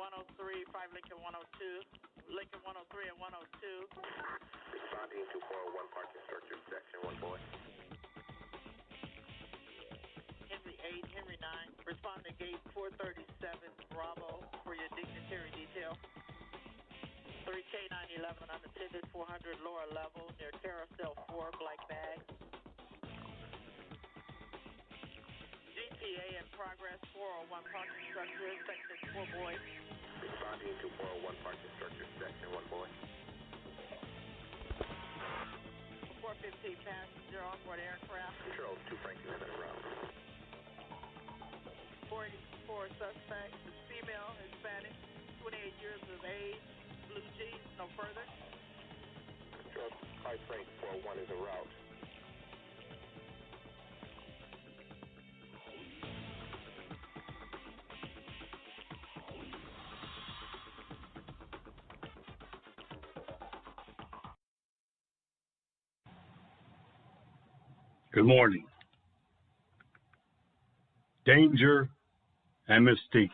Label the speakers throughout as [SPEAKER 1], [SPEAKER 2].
[SPEAKER 1] 103, 5 Lincoln 102, Lincoln 103 and 102.
[SPEAKER 2] Responding to 401 parking structure, section 1 boy.
[SPEAKER 1] Henry 8, Henry 9. Respond to gate 437, Bravo, for your dignitary detail. 3K 911, unattended, 400 lower level, near Carousel 4, black bag. GTA in progress, 401 parking structure, section 4 boy.
[SPEAKER 2] Responding to 401 parking structure, section 1 boy.
[SPEAKER 1] 415 passenger onboard aircraft.
[SPEAKER 2] Control 2 Franklin en route.
[SPEAKER 1] 484 suspect, is female, Hispanic, 28 years of age, blue jeans, no further.
[SPEAKER 2] Control 5 Frank 401 is en route.
[SPEAKER 3] Good morning. Danger and mystique.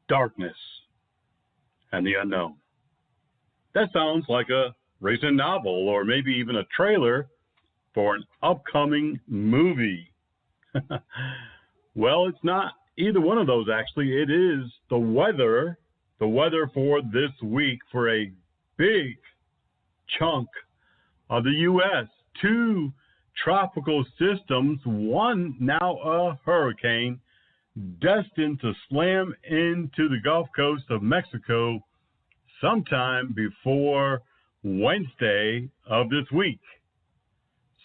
[SPEAKER 3] Darkness and the unknown. That sounds like a recent novel or maybe even a trailer for an upcoming movie. Well, it's not either one of those, actually. It is the weather for this week for a big chunk of the U.S. 2 tropical systems, one now a hurricane, destined to slam into the Gulf Coast of Mexico sometime before Wednesday of this week.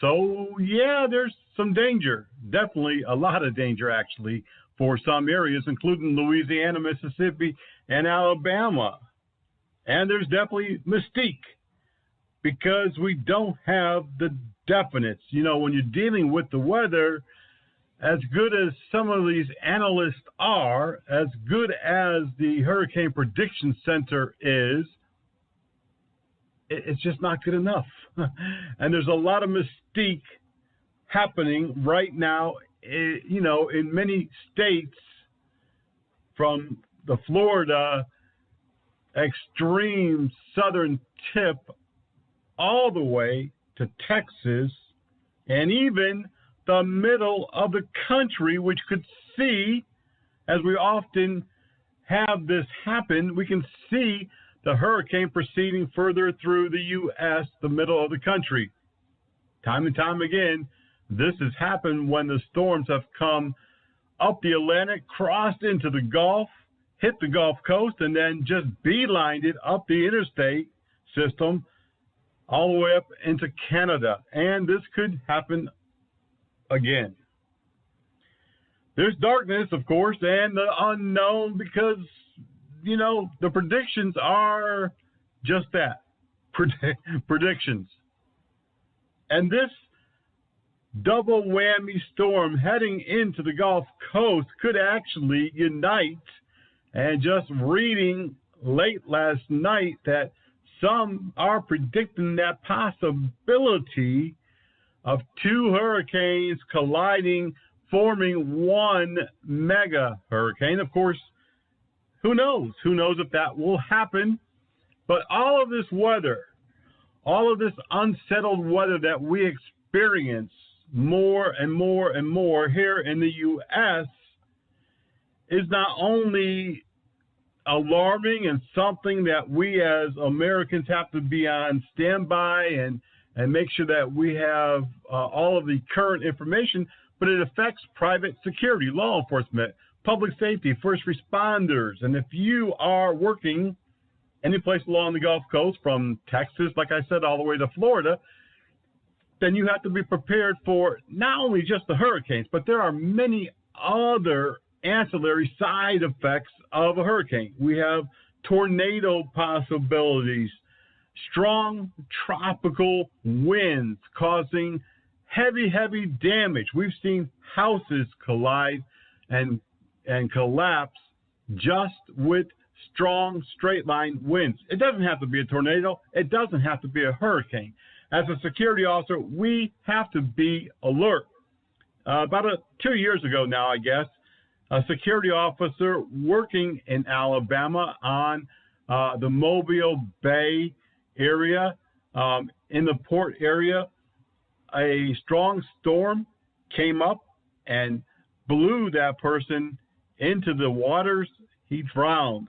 [SPEAKER 3] So, yeah, there's some danger, definitely a lot of danger, actually, for some areas, including Louisiana, Mississippi, and Alabama. And there's definitely mystique, because we don't have the definites. You know, when you're dealing with the weather, as good as some of these analysts are, as good as the Hurricane Prediction Center is, it's just not good enough. And there's a lot of mystique happening right now, you know, in many states, from the Florida extreme southern tip all the way to Texas, and even the middle of the country, which could see, as we often have this happen, we can see the hurricane proceeding further through the U.S., the middle of the country. Time and time again, this has happened when the storms have come up the Atlantic, crossed into the Gulf, hit the Gulf Coast, and then just beelined it up the interstate system all the way up into Canada. And this could happen again. There's darkness, of course, and the unknown, because, you know, the predictions are just that, predictions. And this double whammy storm heading into the Gulf Coast could actually unite. And just reading late last night that some are predicting that possibility of 2 hurricanes colliding, forming one mega hurricane. Of course, who knows? Who knows if that will happen? But all of this weather, all of this unsettled weather that we experience more and more and more here in the U.S. is not only alarming and something that we as Americans have to be on standby and make sure that we have all of the current information, but it affects private security, law enforcement, public safety, first responders. And if you are working any place along the Gulf Coast, from Texas, like I said, all the way to Florida, then you have to be prepared for not only just the hurricanes, but there are many other ancillary side effects of a hurricane. We have tornado possibilities, strong tropical winds causing heavy damage. We've seen houses collide and collapse just with strong straight line winds. It doesn't have to be a tornado. It doesn't have to be a hurricane. As a security officer, we have to be alert. About 2 years ago now, I guess, a security officer working in Alabama on the Mobile Bay area, in the port area. A strong storm came up and blew that person into the waters. He drowned.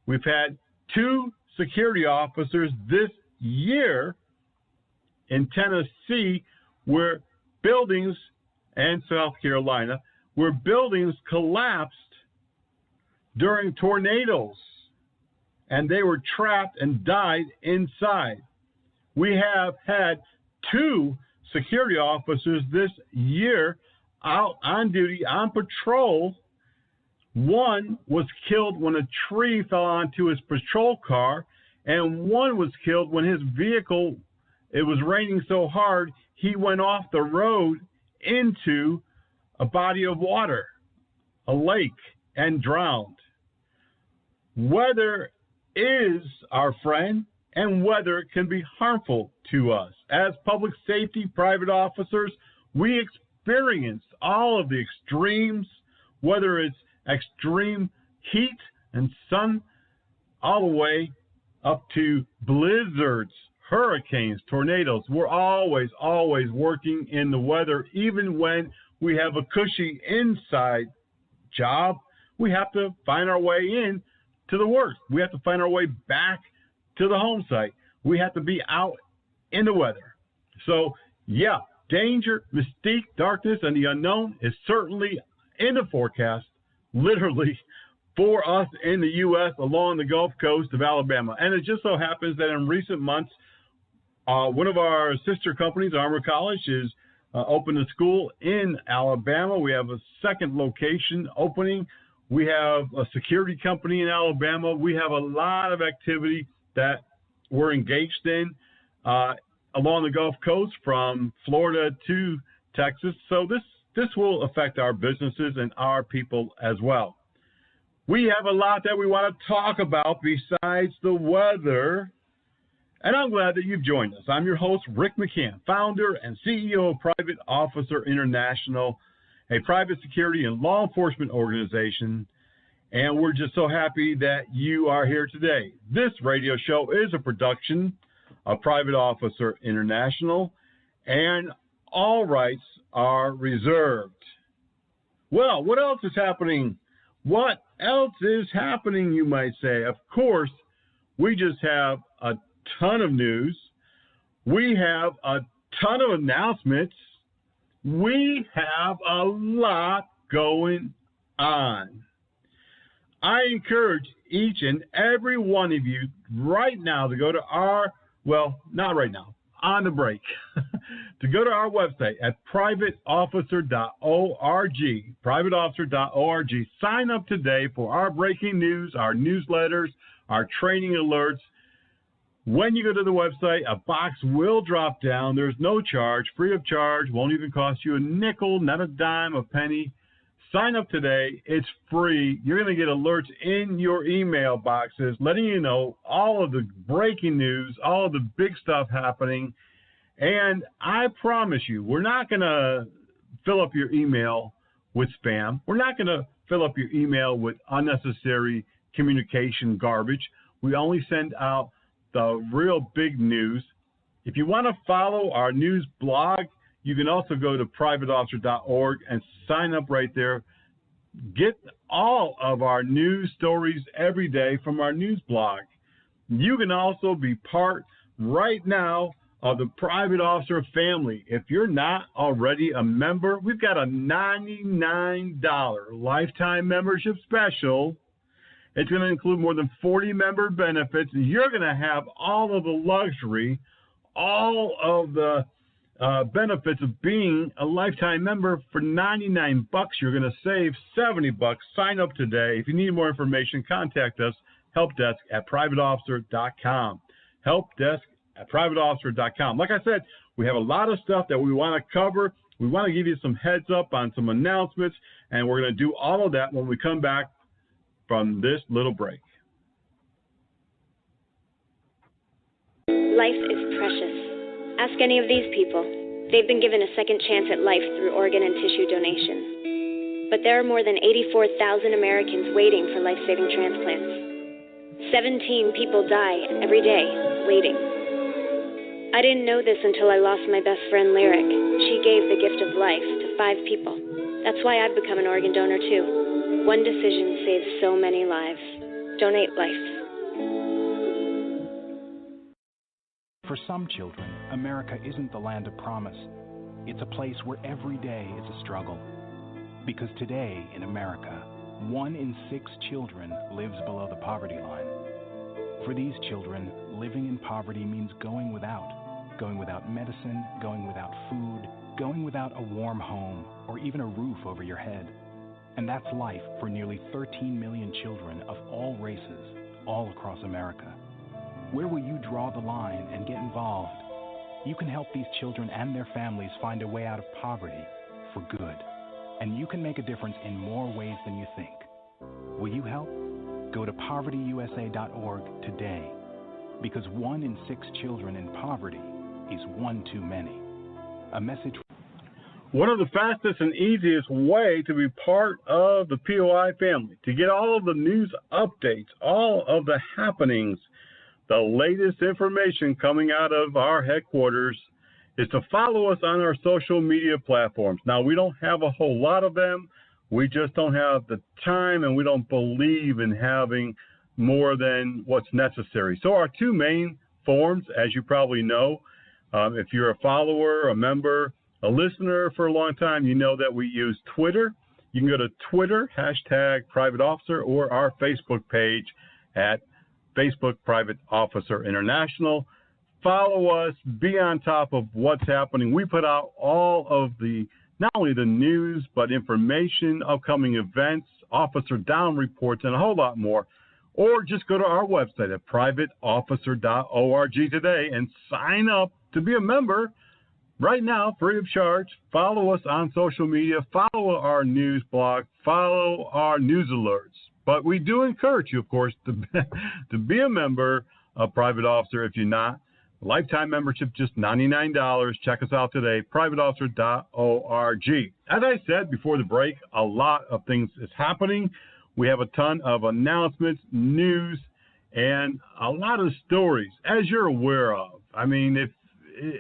[SPEAKER 3] We've had 2 security officers this year in Tennessee where buildings, and South Carolina, where buildings collapsed during tornadoes and they were trapped and died inside. We have had 2 security officers this year out on duty, on patrol. One was killed when a tree fell onto his patrol car, and one was killed when his vehicle, it was raining so hard, he went off the road into a body of water, a lake, and drowned. Weather is our friend, and weather can be harmful to us. As public safety private officers, we experience all of the extremes, whether it's extreme heat and sun, all the way up to blizzards, hurricanes, tornadoes. We're always working in the weather. Even when we have a cushy inside job, we have to find our way in to the work. We have to find our way back to the home site. We have to be out in the weather. So, yeah, danger, mystique, darkness, and the unknown is certainly in the forecast, literally, for us in the U.S. along the Gulf Coast of Alabama. And it just so happens that in recent months, one of our sister companies, Armor College, is opened a school in Alabama. We have a second location opening. We have a security company in Alabama. We have a lot of activity that we're engaged in along the Gulf Coast from Florida to Texas. So this will affect our businesses and our people as well. We have a lot that we want to talk about besides the weather, and I'm glad that you've joined us. I'm your host, Rick McCann, founder and CEO of Private Officer International, a private security and law enforcement organization, and we're just so happy that you are here today. This radio show is a production of Private Officer International, and all rights are reserved. Well, what else is happening? What else is happening, you might say? Of course, we just have a ton of news. We have a ton of announcements. We have a lot going on. I encourage each and every one of you right now to go to our, well, not right now, on the break, to go to our website at privateofficer.org, privateofficer.org. Sign up today for our breaking news, our newsletters, our training alerts. When you go to the website, a box will drop down. There's no charge, free of charge, won't even cost you a nickel, not a dime, a penny. Sign up today. It's free. You're going to get alerts in your email boxes letting you know all of the breaking news, all of the big stuff happening. And I promise you, we're not going to fill up your email with spam. We're not going to fill up your email with unnecessary communication garbage. We only send out the real big news. If you want to follow our news blog, you can also go to privateofficer.org and sign up right there. Get all of our news stories every day from our news blog. You can also be part right now of the Private Officer family. If you're not already a member, we've got a $99 lifetime membership special. It's going to include more than 40 member benefits. You're going to have all of the luxury, all of the benefits of being a lifetime member for $99. You're going to save $70. Sign up today. If you need more information, contact us, helpdesk at privateofficer.com. Helpdesk at privateofficer.com. Like I said, we have a lot of stuff that we want to cover. We want to give you some heads up on some announcements, and we're going to do all of that when we come back from this little break.
[SPEAKER 4] Life is precious. Ask any of these people. They've been given a second chance at life through organ and tissue donation. but there are more than 84,000 Americans waiting for life-saving transplants. 17 people die every day waiting. I didn't know this until I lost my best friend, Lyric. She gave the gift of life to 5 people. That's why I've become an organ donor, too. One decision saves so many lives. Donate life.
[SPEAKER 5] For some children, America isn't the land of promise. It's a place where every day is a struggle. Because today in America, 1 in 6 children lives below the poverty line. For these children, living in poverty means going without medicine, going without food, going without a warm home, or even a roof over your head. And that's life for nearly 13 million children of all races, all across America. Where will you draw the line and get involved? You can help these children and their families find a way out of poverty for good. And you can make a difference in more ways than you think. Will you help? Go to povertyusa.org today. Because 1 in 6 children in poverty is one too many. A message.
[SPEAKER 3] One of the fastest and easiest way to be part of the POI family, to get all of the news updates, all of the happenings, the latest information coming out of our headquarters, is to follow us on our social media platforms. Now, we don't have a whole lot of them. We just don't have the time, and we don't believe in having more than what's necessary. So our 2 main forms, as you probably know, if you're a follower, a member, a listener for a long time, you know that we use Twitter. You can go to Twitter, #PrivateOfficer, or our Facebook page at Facebook Private Officer International. Follow us, be on top of what's happening. We put out all of the, not only the news, but information, upcoming events, officer down reports, and a whole lot more. Or just go to our website at privateofficer.org today and sign up to be a member right now, free of charge. Follow us on social media, follow our news blog, follow our news alerts. But we do encourage you, of course, to be a member of Private Officer if you're not. Lifetime membership, just $99. Check us out today, privateofficer.org. As I said before the break, a lot of things is happening. We have a ton of announcements, news, and a lot of stories, as you're aware of. I mean,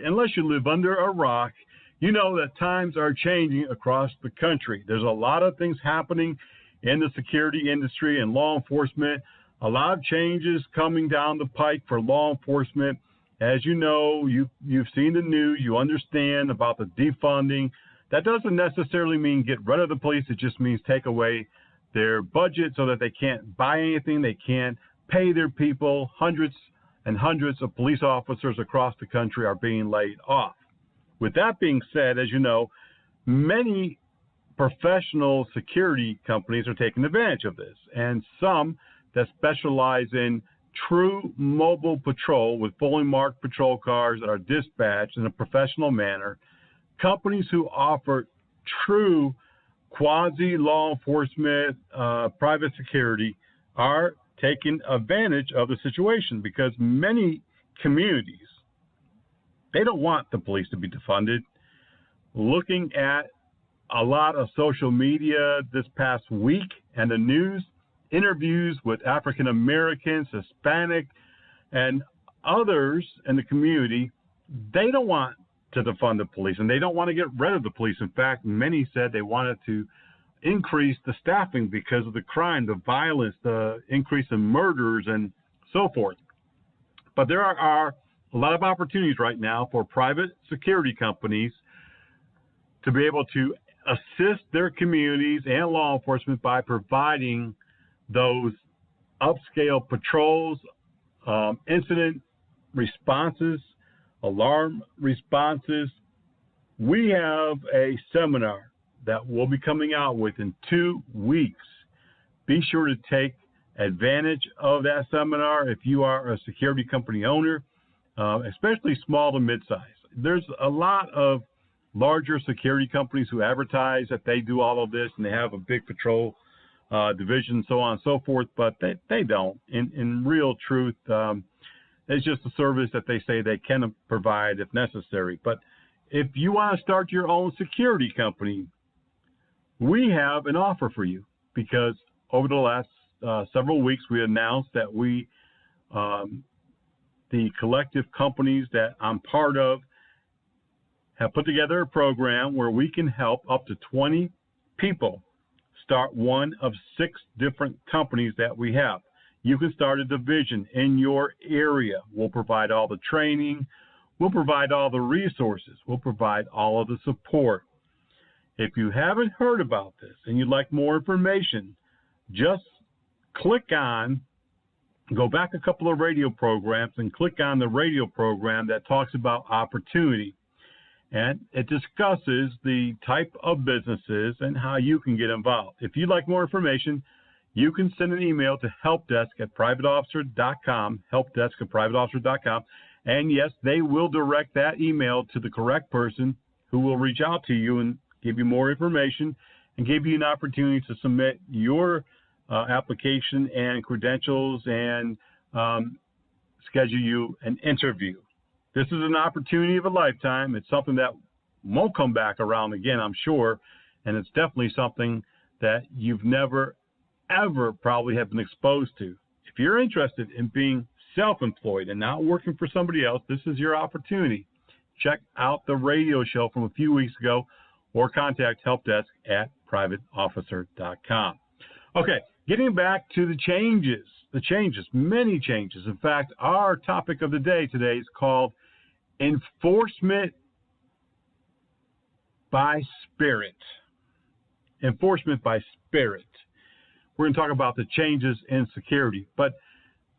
[SPEAKER 3] unless you live under a rock, you know that times are changing across the country. There's a lot of things happening in the security industry and law enforcement, a lot of changes coming down the pike for law enforcement. As you know, you've seen the news, you understand about the defunding. That doesn't necessarily mean get rid of the police. It just means take away their budget so that they can't buy anything, they can't pay their people. Hundreds and hundreds of police officers across the country are being laid off. With that being said, as you know, many professional security companies are taking advantage of this, and some that specialize in true mobile patrol with fully marked patrol cars that are dispatched in a professional manner. Companies who offer true quasi-law enforcement, private security are taking advantage of the situation because many communities, they don't want the police to be defunded. Looking at a lot of social media this past week and the news, interviews with African Americans, Hispanic, and others in the community, they don't want to defund the police and they don't want to get rid of the police. In fact, many said they wanted to increase the staffing because of the crime, the violence, the increase in murders, and so forth. But there are a lot of opportunities right now for private security companies to be able to assist their communities and law enforcement by providing those upscale patrols, incident responses, alarm responses. We have a seminar that we'll be coming out with in 2 weeks. Be sure to take advantage of that seminar if you are a security company owner, especially small to mid-size. There's a lot of larger security companies who advertise that they do all of this and they have a big patrol division, so on and so forth, but they don't. In real truth, it's just a service that they say they can provide if necessary. But if you want to start your own security company, we have an offer for you, because over the last several weeks we announced that the collective companies that I'm part of have put together a program where we can help up to 20 people start one of 6 different companies that we have. You can start a division in your area. We'll provide all the training. We'll provide all the resources. We'll provide all of the support. If you haven't heard about this and you'd like more information, just go back a couple of radio programs and click on the radio program that talks about opportunity. And it discusses the type of businesses and how you can get involved. If you'd like more information, you can send an email to helpdesk@privateofficer.com, helpdesk@privateofficer.com. And yes, they will direct that email to the correct person who will reach out to you and give you more information and give you an opportunity to submit your application and credentials and schedule you an interview. This is an opportunity of a lifetime. It's something that won't come back around again, I'm sure, and it's definitely something that you've never, ever probably have been exposed to. If you're interested in being self-employed and not working for somebody else, this is your opportunity. Check out the radio show from a few weeks ago or contact helpdesk@privateofficer.com. Okay, getting back to the changes, many changes. In fact, our topic of the day today is called Enforcement by Spirit. Enforcement by Spirit. We're going to talk about the changes in security, but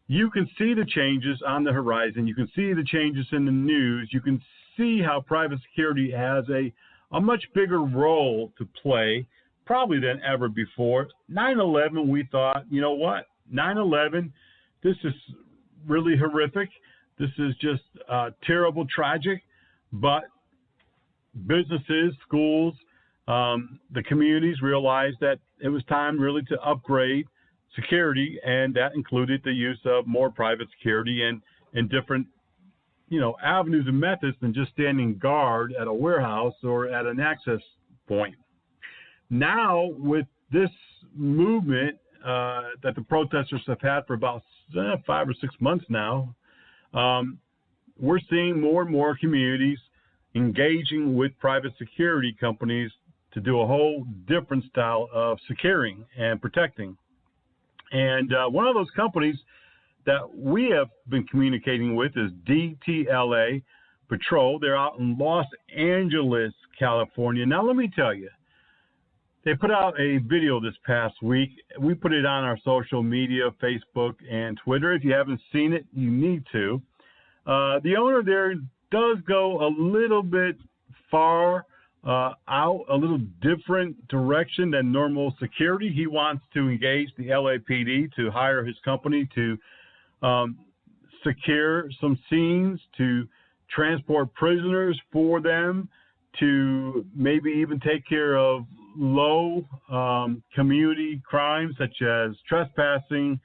[SPEAKER 3] you can see the changes on the horizon. You can see the changes in the news. You can see how private security has a much bigger role to play probably than ever before. 9/11, we thought, you know what? 9/11, this is really horrific. This is just terrible, tragic. But businesses, schools, the communities realized that it was time really to upgrade security, and that included the use of more private security and different, avenues and methods than just standing guard at a warehouse or at an access point. Now, with this movement that the protesters have had for about 5 or 6 months now, we're seeing more and more communities engaging with private security companies to do a whole different style of securing and protecting. And one of those companies that we have been communicating with is DTLA Patrol. They're out in Los Angeles, California. Now, let me tell you, they put out a video this past week. We put it on our social media, Facebook and Twitter. If you haven't seen it, you need to. The owner there does go a little bit far out, a little different direction than normal security. He wants to engage the LAPD to hire his company to secure some scenes, to transport prisoners for them, to maybe even take care of low community crimes such as trespassing,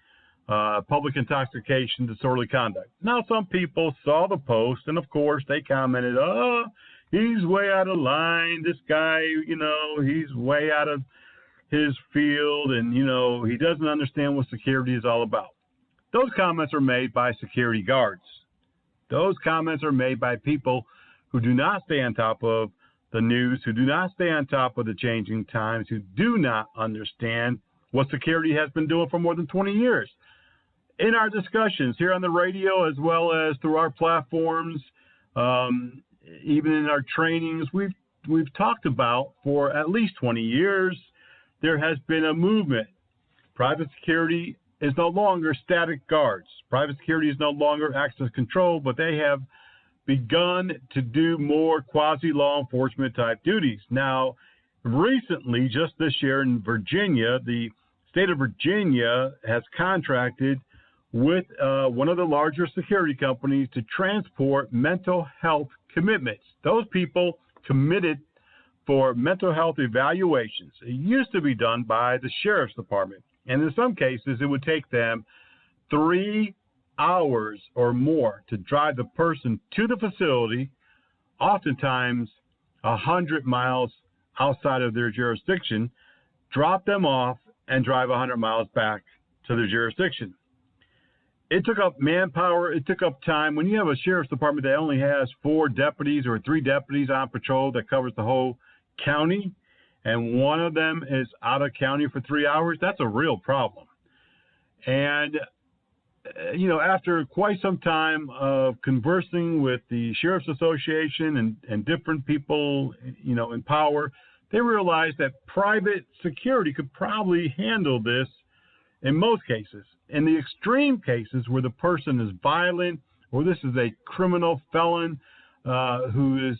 [SPEAKER 3] public intoxication, disorderly conduct. Now, some people saw the post, and of course they commented, "Oh, he's way out of line. This guy, he's way out of his field, and, he doesn't understand what security is all about." Those comments are made by security guards. Those comments are made by people who do not stay on top of the news, who do not stay on top of the changing times, who do not understand what security has been doing for more than 20 years. In our discussions here on the radio, as well as through our platforms, even in our trainings, we've talked about for at least 20 years, there has been a movement. Private security is no longer static guards. Private security is no longer access control, but they have begun to do more quasi-law enforcement type duties. Now, recently, just this year in Virginia, the state of Virginia has contracted with one of the larger security companies to transport mental health commitments. Those people committed for mental health evaluations. It used to be done by the sheriff's department, and in some cases, it would take them 3 hours or more to drive the person to the facility, oftentimes 100 miles outside of their jurisdiction, drop them off, and drive 100 miles back to their jurisdiction. It took up manpower. It took up time. When you have a sheriff's department that only has 4 deputies or 3 deputies on patrol that covers the whole county, and one of them is out of county for 3 hours, that's a real problem. And, after quite some time of conversing with the Sheriff's Association and different people, in power, they realized that private security could probably handle this in most cases. In the extreme cases where the person is violent or this is a criminal felon who is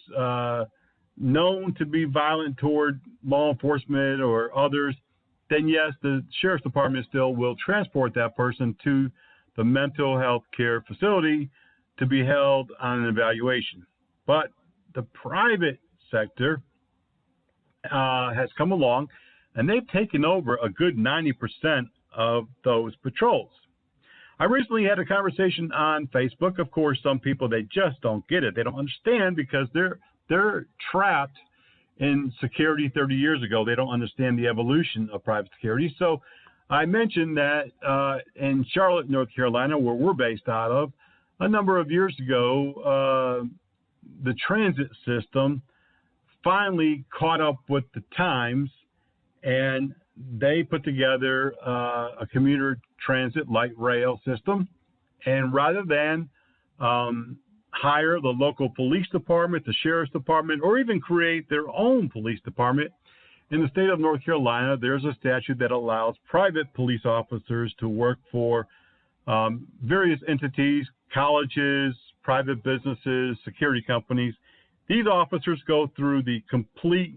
[SPEAKER 3] known to be violent toward law enforcement or others, then yes, the Sheriff's Department still will transport that person to the mental health care facility to be held on an evaluation. But the private sector has come along, and they've taken over a good 90% of those patrols. I recently had a conversation on Facebook. Of course, some people, they just don't get it. They don't understand because they're trapped in security 30 years ago. They don't understand the evolution of private security. So I mentioned that in Charlotte, North Carolina, where we're based out of, a number of years ago, the transit system finally caught up with the times, and they put together a commuter transit light rail system. And rather than hire the local police department, the sheriff's department, or even create their own police department, in the state of North Carolina, there's a statute that allows private police officers to work for various entities, colleges, private businesses, security companies. These officers go through the complete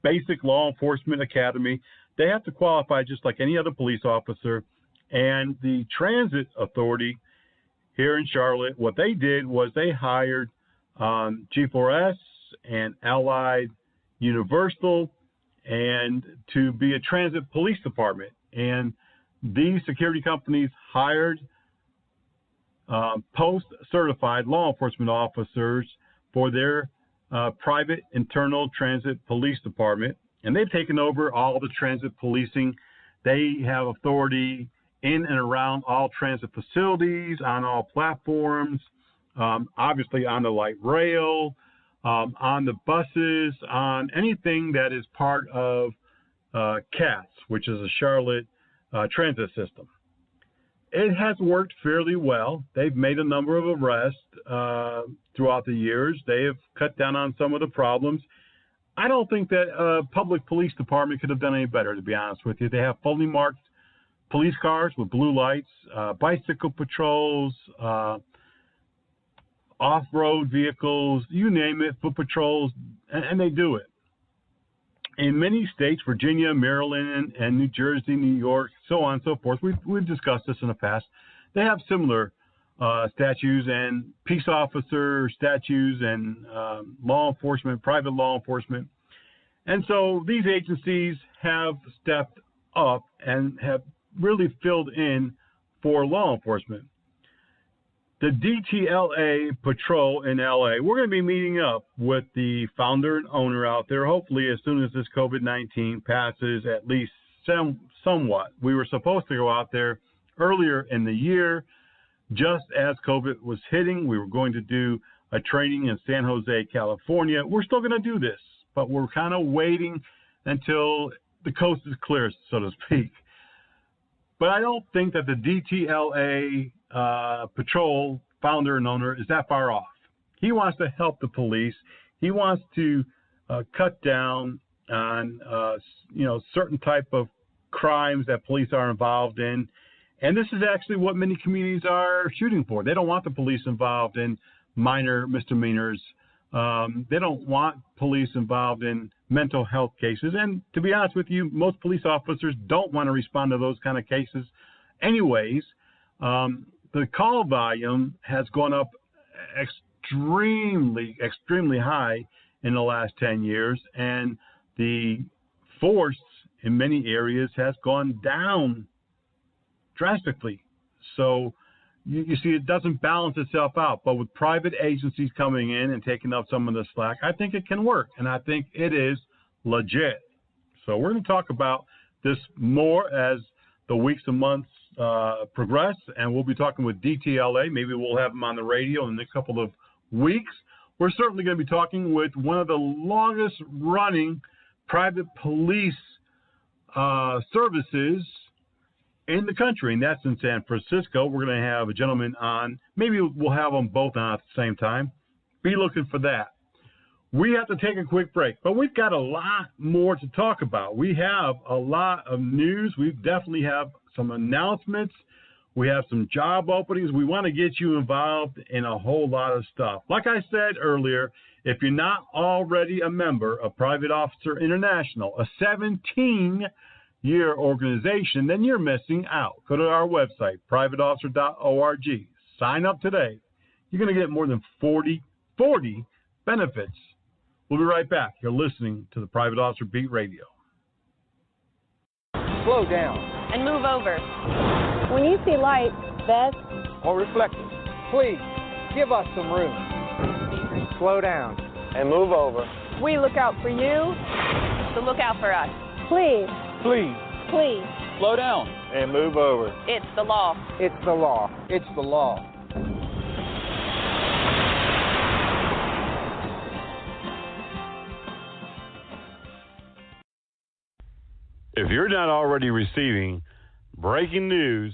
[SPEAKER 3] basic law enforcement academy. They have to qualify just like any other police officer. And the transit authority here in Charlotte, what they did was they hired G4S and Allied Universal and to be a transit police department. And these security companies hired post-certified law enforcement officers for their private internal transit police department, and they've taken over all the transit policing. They have authority in and around all transit facilities, on all platforms, obviously on the light rail, on the buses, on anything that is part of CATS, which is a Charlotte transit system. It has worked fairly well. They've made a number of arrests throughout the years. They have cut down on some of the problems. I don't think that a public police department could have done any better, to be honest with you. They have fully marked police cars with blue lights, bicycle patrols, off-road vehicles, you name it, foot patrols, and they do it. In many states, Virginia, Maryland, and New Jersey, New York, so on and so forth, we've discussed this in the past, they have similar statutes and peace officer statutes and law enforcement, private law enforcement. And so these agencies have stepped up and have really filled in for law enforcement. The DTLA patrol in LA, we're going to be meeting up with the founder and owner out there, hopefully as soon as this COVID-19 passes, at least somewhat. We were supposed to go out there earlier in the year. Just as COVID was hitting, we were going to do a training in San Jose, California. We're still going to do this, but we're kind of waiting until the coast is clear, so to speak. But I don't think that the DTLA patrol founder and owner is that far off. He wants to help the police. He wants to cut down on certain type of crimes that police are involved in. And this is actually what many communities are shooting for. They don't want the police involved in minor misdemeanors. They don't want police involved in mental health cases. And to be honest with you, most police officers don't want to respond to those kind of cases anyways. The call volume has gone up extremely high in the last 10 years, and the force in many areas has gone down drastically. So you see, it doesn't balance itself out. But with private agencies coming in and taking up some of the slack, I think it can work, and I think it is legit. So we're going to talk about this more as the weeks and months progress, and we'll be talking with DTLA. Maybe we'll have them on the radio in the next couple of weeks. We're certainly going to be talking with one of the longest-running private police services in the country, and that's in San Francisco. We're going to have a gentleman on. Maybe we'll have them both on at the same time. Be looking for that. We have to take a quick break, but we've got a lot more to talk about. We have a lot of news. We definitely have some announcements. We have some job openings. We want to get you involved in a whole lot of stuff. Like I said earlier, if you're not already a member of Private Officer International, a 17-year organization, then you're missing out. Go to our website, privateofficer.org. Sign up today. You're going to get more than 40 benefits. We'll be right back. You're listening to the Private Officer Beat Radio.
[SPEAKER 6] Slow down.
[SPEAKER 7] And move over.
[SPEAKER 8] When you see lights, vests,
[SPEAKER 6] or reflectors, please give us some room. Slow down. And move over.
[SPEAKER 8] We look out for you.
[SPEAKER 7] So look out for us.
[SPEAKER 8] Please.
[SPEAKER 6] Please.
[SPEAKER 8] Please.
[SPEAKER 6] Slow down. And move over.
[SPEAKER 7] It's the law.
[SPEAKER 6] It's the law. It's the law.
[SPEAKER 3] If you're not already receiving breaking news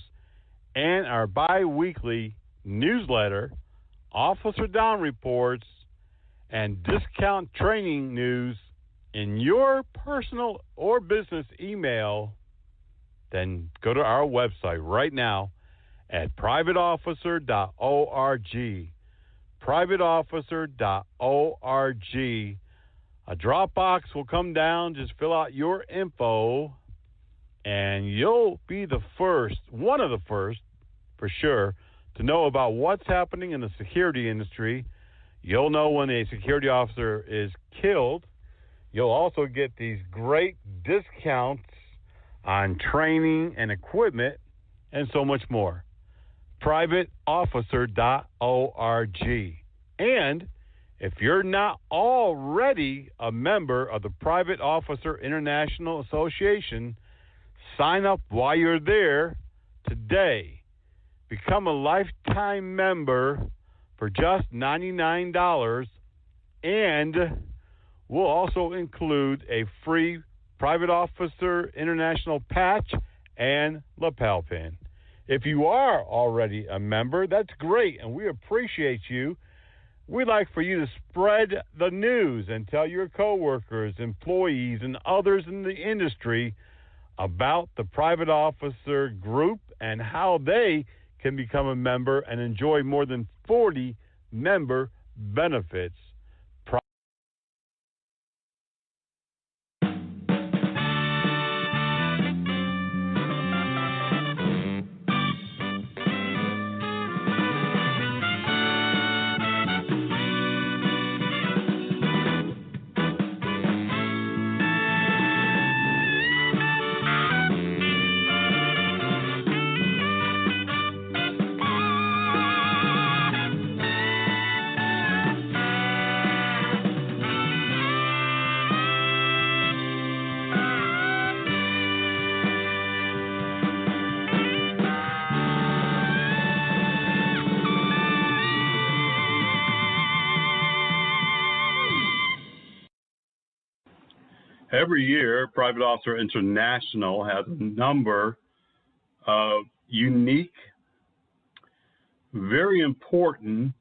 [SPEAKER 3] and our bi-weekly newsletter, Officer Down reports, and discount training news in your personal or business email, then go to our website right now at privateofficer.org. Privateofficer.org. A Dropbox will come down. Just fill out your info, and you'll be the first, one of the first, for sure, to know about what's happening in the security industry. You'll know when a security officer is killed. You'll also get these great discounts on training and equipment and so much more. Privateofficer.org. And if you're not already a member of the Private Officer International Association, sign up while you're there today. Become a lifetime member for just $99, and we'll also include a free Private Officer International patch and lapel pin. If you are already a member, that's great, and we appreciate you. We'd like for you to spread the news and tell your coworkers, employees, and others in the industry about the Private Officer Group and how they can become a member and enjoy more than 40 member benefits. Every year, Private Officer International has a number of unique, very important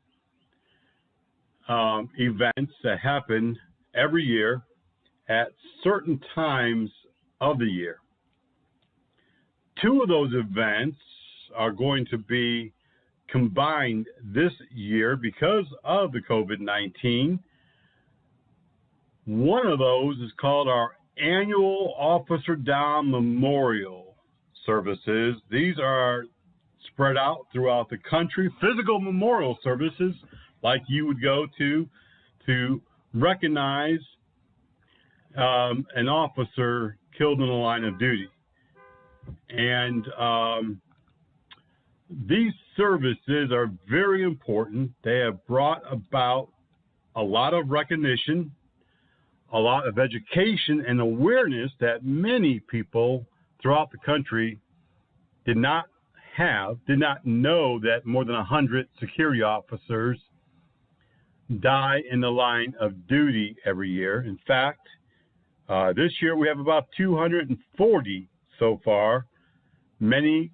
[SPEAKER 3] events that happen every year at certain times of the year. Two of those events are going to be combined this year because of the COVID-19. One of those is called our annual Officer Down Memorial Services. These are spread out throughout the country, physical memorial services like you would go to recognize an officer killed in the line of duty. And these services are very important. They have brought about a lot of recognition, a lot of education and awareness that many people throughout the country did not know that more than 100 security officers die in the line of duty every year. In fact, this year we have about 240 so far, many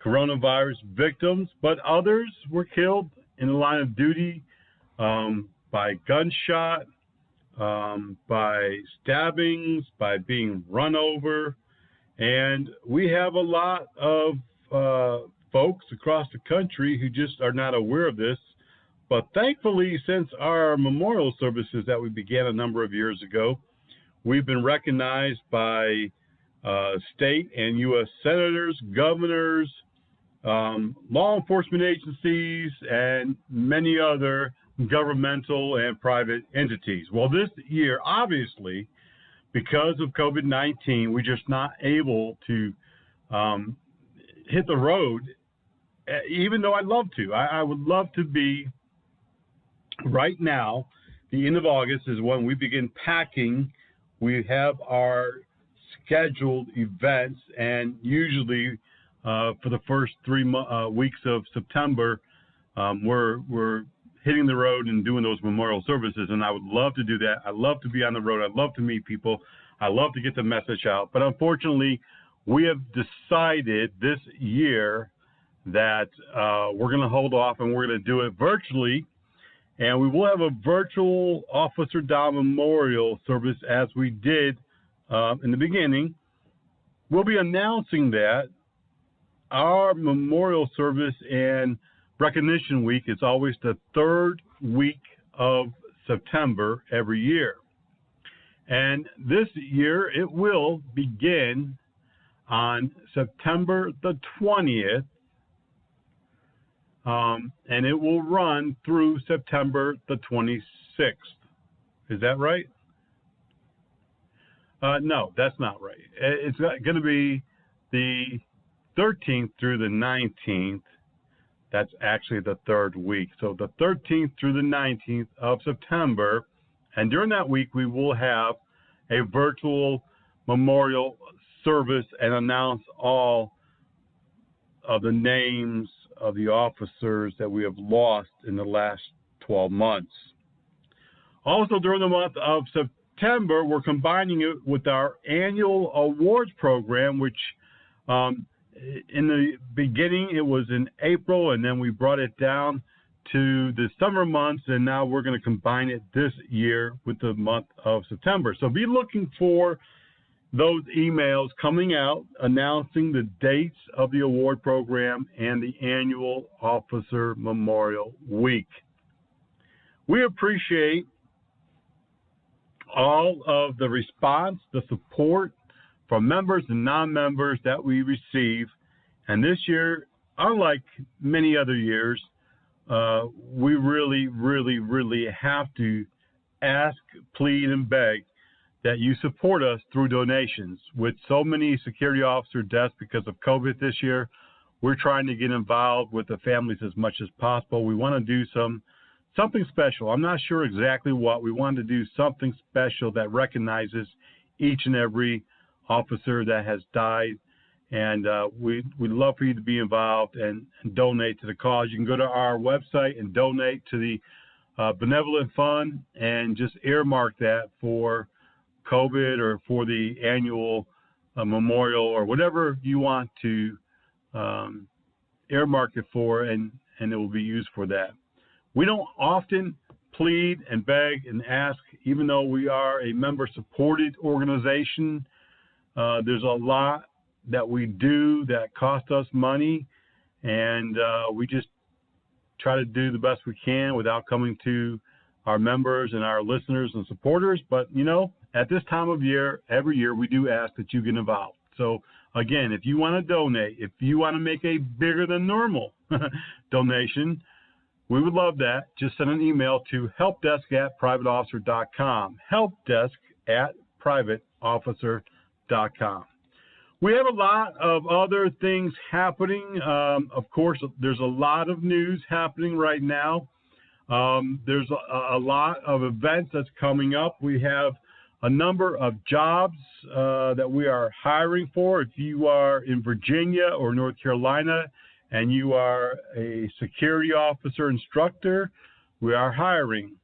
[SPEAKER 3] coronavirus victims, but others were killed in the line of duty by gunshot, by stabbings, by being run over. And we have a lot of folks across the country who just are not aware of this. But thankfully, since our memorial services that we began a number of years ago, we've been recognized by state and U.S. senators, governors, law enforcement agencies, and many other governmental and private entities. Well, this year, obviously, because of COVID-19, we're just not able to hit the road, even though I'd love to. I would love to be. Right now, the end of August is when we begin packing. We have our scheduled events, and usually for the first 3 weeks of September, we're hitting the road and doing those memorial services, and I would love to do that. I love to be on the road. I love to meet people. I love to get the message out. But unfortunately, we have decided this year that we're going to hold off and we're going to do it virtually. And we will have a virtual Officer Down Memorial service as we did in the beginning. We'll be announcing that our memorial service and Recognition Week is always the third week of September every year. And this year it will begin on September the 20th. And it will run through September the 26th. Is that right? No, that's not right. It's going to be the 13th through the 19th. That's actually the third week. So the 13th through the 19th of September. And during that week, we will have a virtual memorial service and announce all of the names of the officers that we have lost in the last 12 months. Also, during the month of September, we're combining it with our annual awards program, which in the beginning it was in April, and then we brought it down to the summer months, and now we're going to combine it this year with the month of September. So be looking for those emails coming out announcing the dates of the award program and the annual Officer Memorial Week. We appreciate all of the response, the support from members and non-members that we receive. And this year, unlike many other years, we really, really, really have to ask, plead, and beg that you support us through donations. With so many security officer deaths because of COVID this year, we're trying to get involved with the families as much as possible. We want to do something special. I'm not sure exactly what. We want to do something special that recognizes each and every officer that has died. And we'd love for you to be involved and donate to the cause. You can go to our website and donate to the Benevolent Fund and just earmark that for COVID or for the annual memorial or whatever you want to earmark it for, and it will be used for that. We don't often plead and beg and ask, even though we are a member-supported organization. There's a lot that we do that cost us money, and we just try to do the best we can without coming to our members and our listeners and supporters. But, you know, at this time of year, every year, we do ask that you get involved. So, again, if you want to donate, if you want to make a bigger than normal donation, we would love that. Just send an email to helpdesk@privateofficer.com, helpdesk@privateofficer.com. We have a lot of other things happening. Of course, there's a lot of news happening right now. There's a lot of events that's coming up. We have a number of jobs that we are hiring for. If you are in Virginia or North Carolina and you are a security officer instructor, we are hiring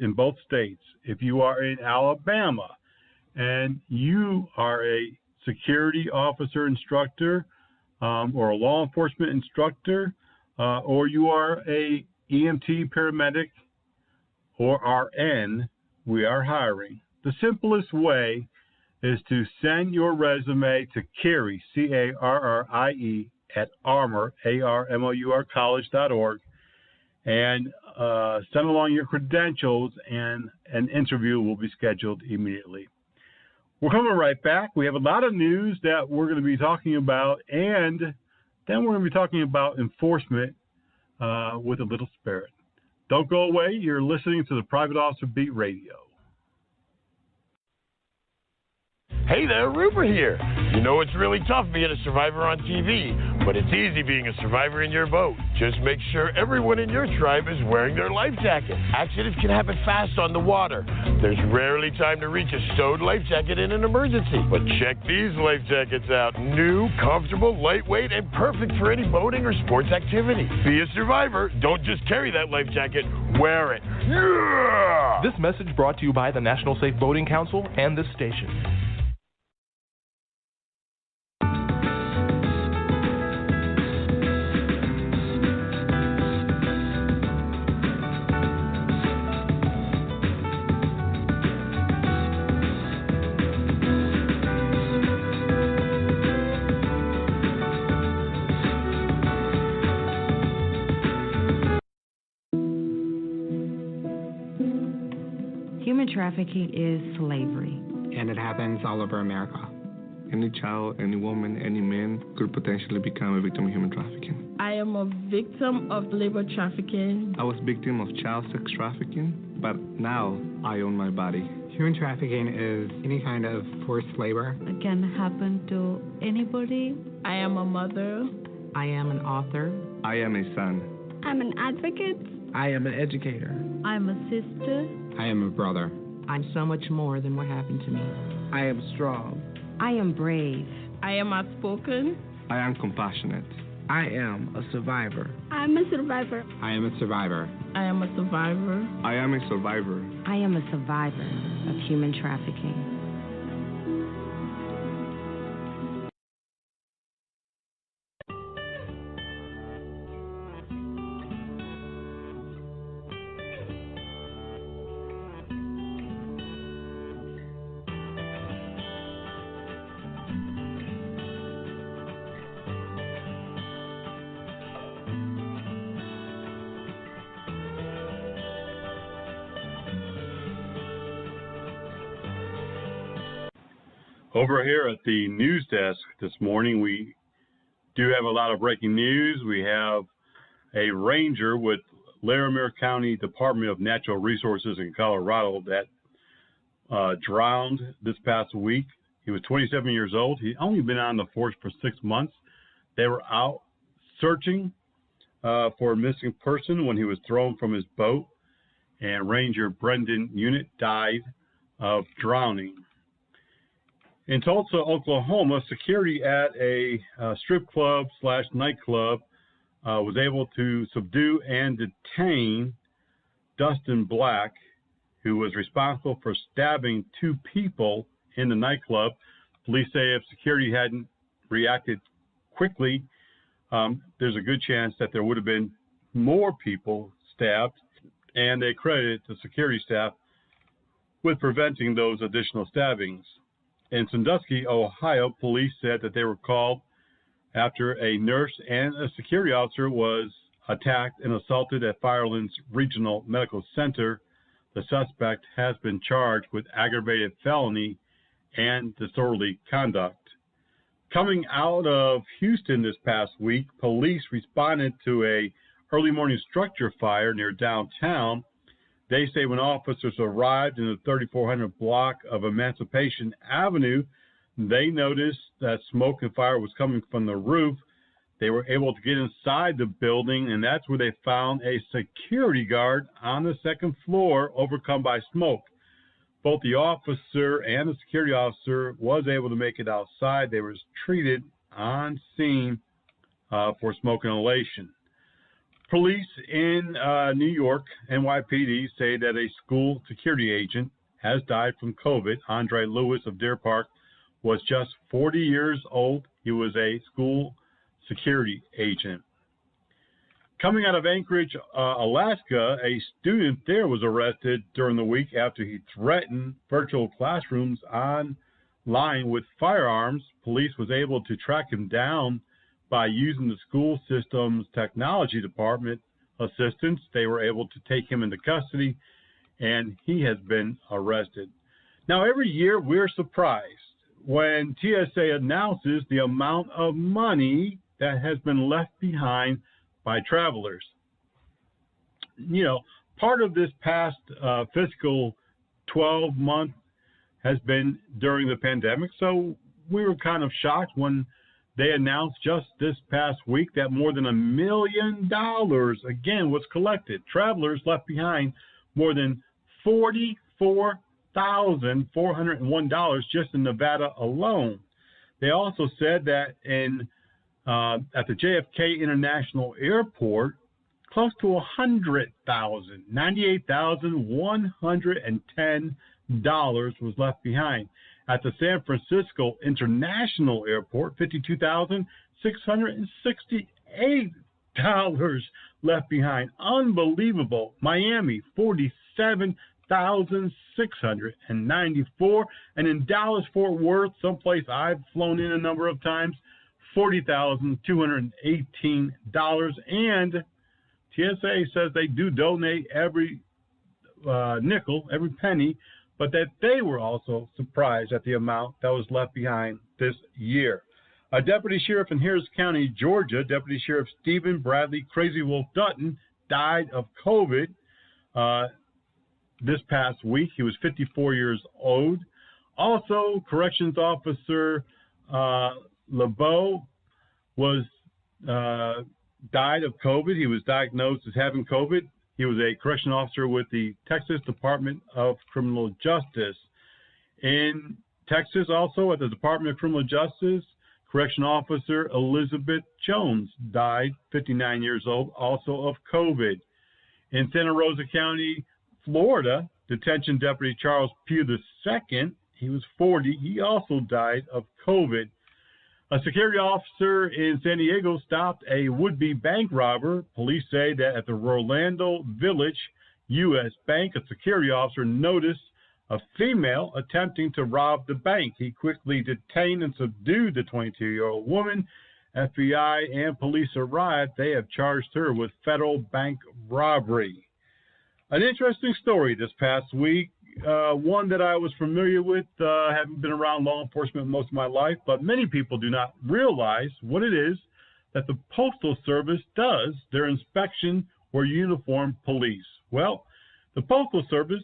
[SPEAKER 3] in both states. If you are in Alabama and you are a security officer instructor or a law enforcement instructor, or you are a EMT paramedic or RN, we are hiring. The simplest way is to send your resume to Carrie, Carrie, at Armour, ARMOUR college.org, and send along your credentials, and an interview will be scheduled immediately. We're coming right back. We have a lot of news that we're going to be talking about, and then we're going to be talking about enforcement with a little spirit. Don't go away. You're listening to the Private Officer Beat Radio.
[SPEAKER 9] Hey there, Rupert here. You know it's really tough being a survivor on TV, but it's easy being a survivor in your boat. Just make sure everyone in your tribe is wearing their life jacket. Accidents can happen fast on the water. There's rarely time to reach a stowed life jacket in an emergency. But check these life jackets out. New, comfortable, lightweight, and perfect for any boating or sports activity. Be a survivor. Don't just carry that life jacket. Wear it. Yeah!
[SPEAKER 10] This message brought to you by the National Safe Boating Council and this station.
[SPEAKER 11] Human trafficking is slavery.
[SPEAKER 12] And it happens all over America. Any child, any woman, any man could potentially become a victim of human trafficking.
[SPEAKER 13] I am a victim of labor trafficking.
[SPEAKER 12] I was a victim of child sex trafficking, but now I own my body.
[SPEAKER 14] Human trafficking is any kind of forced labor.
[SPEAKER 15] It can happen to anybody.
[SPEAKER 13] I am a mother.
[SPEAKER 16] I am an author.
[SPEAKER 12] I am a son.
[SPEAKER 17] I'm an advocate.
[SPEAKER 16] I am an educator.
[SPEAKER 15] I'm a sister.
[SPEAKER 14] I am a brother.
[SPEAKER 16] I'm so much more than what happened to me.
[SPEAKER 18] I am strong.
[SPEAKER 11] I am brave.
[SPEAKER 13] I am outspoken.
[SPEAKER 12] I am compassionate.
[SPEAKER 18] I am a survivor.
[SPEAKER 17] I'm a survivor.
[SPEAKER 14] I am a survivor.
[SPEAKER 13] I am a survivor.
[SPEAKER 12] I am a survivor.
[SPEAKER 11] I am a survivor of human trafficking.
[SPEAKER 3] Over here at the news desk this morning, we do have a lot of breaking news. We have a ranger with Larimer County Department of Natural Resources in Colorado that drowned this past week. He was 27 years old. He'd only been on the force for 6 months. They were out searching for a missing person when he was thrown from his boat, and Ranger Brendan Unit died of drowning. In Tulsa, Oklahoma, security at a strip club / nightclub was able to subdue and detain Dustin Black, who was responsible for stabbing 2 people in the nightclub. Police say if security hadn't reacted quickly, there's a good chance that there would have been more people stabbed, and they credited the security staff with preventing those additional stabbings. In Sandusky, Ohio, police said that they were called after a nurse and a security officer was attacked and assaulted at Firelands Regional Medical Center. The suspect has been charged with aggravated felony and disorderly conduct. Coming out of Houston this past week, police responded to a early morning structure fire near downtown. They say when officers arrived in the 3400 block of Emancipation Avenue, they noticed that smoke and fire was coming from the roof. They were able to get inside the building, and that's where they found a security guard on the second floor overcome by smoke. Both the officer and the security officer was able to make it outside. They were treated on scene for smoke inhalation. Police in New York, NYPD, say that a school security agent has died from COVID. Andre Lewis of Deer Park was just 40 years old. He was a school security agent. Coming out of Anchorage, Alaska, a student there was arrested during the week after he threatened virtual classrooms online with firearms. Police was able to track him down by using the school system's technology department assistance. They were able to take him into custody, and he has been arrested. Now, every year we're surprised when TSA announces the amount of money that has been left behind by travelers. You know, part of this past fiscal 12-month has been during the pandemic, so we were kind of shocked when they announced just this past week that more than $1 million, again, was collected. Travelers left behind more than $44,401 just in Nevada alone. They also said that at the JFK International Airport, close to $100,000, $98,110 was left behind. At the San Francisco International Airport, $52,668 left behind. Unbelievable. Miami, $47,694. And in Dallas-Fort Worth, someplace I've flown in a number of times, $40,218. And TSA says they do donate every nickel, every penny, but that they were also surprised at the amount that was left behind this year. A deputy sheriff in Harris County, Georgia, Deputy Sheriff Stephen Bradley Crazy Wolf Dutton, died of COVID this past week. He was 54 years old. Also, Corrections Officer LeBeau was died of COVID. He was diagnosed as having COVID. He was a correction officer with the Texas Department of Criminal Justice. In Texas, also at the Department of Criminal Justice, Correction Officer Elizabeth Jones died, 59 years old, also of COVID. In Santa Rosa County, Florida, Detention Deputy Charles Pugh II, he was 40. He also died of COVID. A security officer in San Diego stopped a would-be bank robber. Police say that at the Rolando Village U.S. Bank, a security officer noticed a female attempting to rob the bank. He quickly detained and subdued the 22-year-old woman. FBI and police arrived. They have charged her with federal bank robbery. An interesting story this past week. One that I was familiar with, having been around law enforcement most of my life, but many people do not realize what it is that the Postal Service does, their inspection or uniformed police. Well, the Postal Service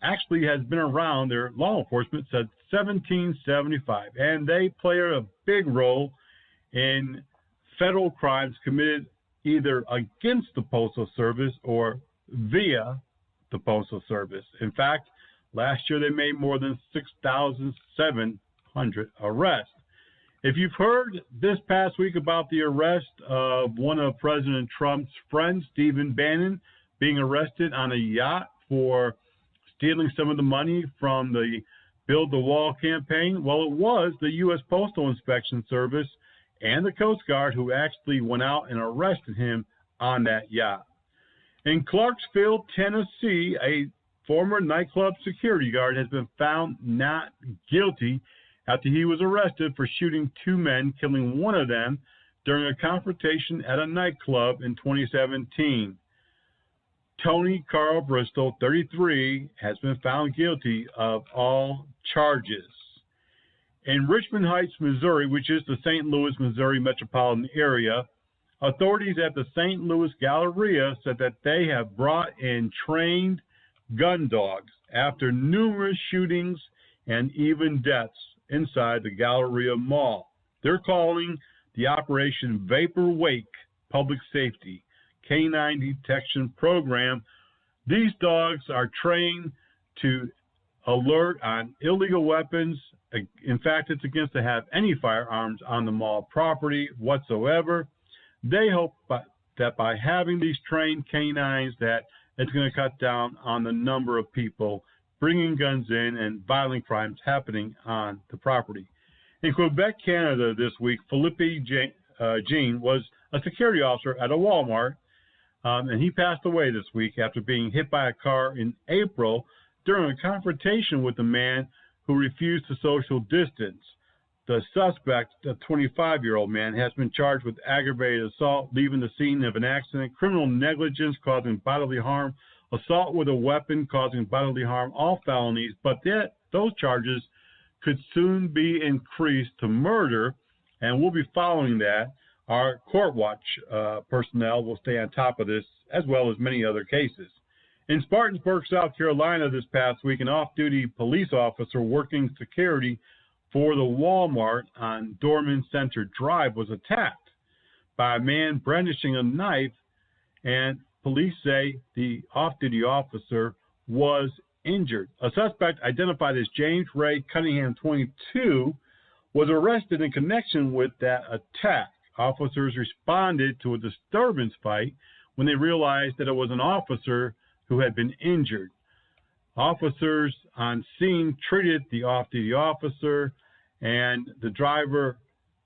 [SPEAKER 3] actually has been around their law enforcement since 1775, and they play a big role in federal crimes committed either against the Postal Service or via the Postal Service. In fact, last year they made more than 6,700 arrests. If you've heard this past week about the arrest of one of President Trump's friends, Stephen Bannon, being arrested on a yacht for stealing some of the money from the Build the Wall campaign, well, it was the U.S. Postal Inspection Service and the Coast Guard who actually went out and arrested him on that yacht. In Clarksville, Tennessee, a former nightclub security guard has been found not guilty after he was arrested for shooting two men, killing one of them during a confrontation at a nightclub in 2017. Tony Carl Bristol, 33, has been found guilty of all charges. In Richmond Heights, Missouri, which is the St. Louis, Missouri metropolitan area, authorities at the St. Louis Galleria said that they have brought in trained gun dogs after numerous shootings and even deaths inside the Galleria Mall. They're calling the Operation Vapor Wake Public Safety Canine Detection Program. These dogs are trained to alert on illegal weapons. In fact, it's against to have any firearms on the mall property whatsoever. They hope that by having these trained canines that it's going to cut down on the number of people bringing guns in and violent crimes happening on the property. In Quebec, Canada this week, Philippe Jean was a security officer at a Walmart, and he passed away this week after being hit by a car in April during a confrontation with a man who refused to social distance. The suspect, a 25-year-old man, has been charged with aggravated assault, leaving the scene of an accident, criminal negligence causing bodily harm, assault with a weapon causing bodily harm, all felonies, but those charges could soon be increased to murder, and we'll be following that. Our Court Watch personnel will stay on top of this, as well as many other cases. In Spartanburg, South Carolina this past week, an off-duty police officer working security for the Walmart on Dorman Center Drive was attacked by a man brandishing a knife, and police say the off-duty officer was injured. A suspect identified as James Ray Cunningham, 22, was arrested in connection with that attack. Officers responded to a disturbance fight when they realized that it was an officer who had been injured. Officers on scene treated the off-duty officer, and the driver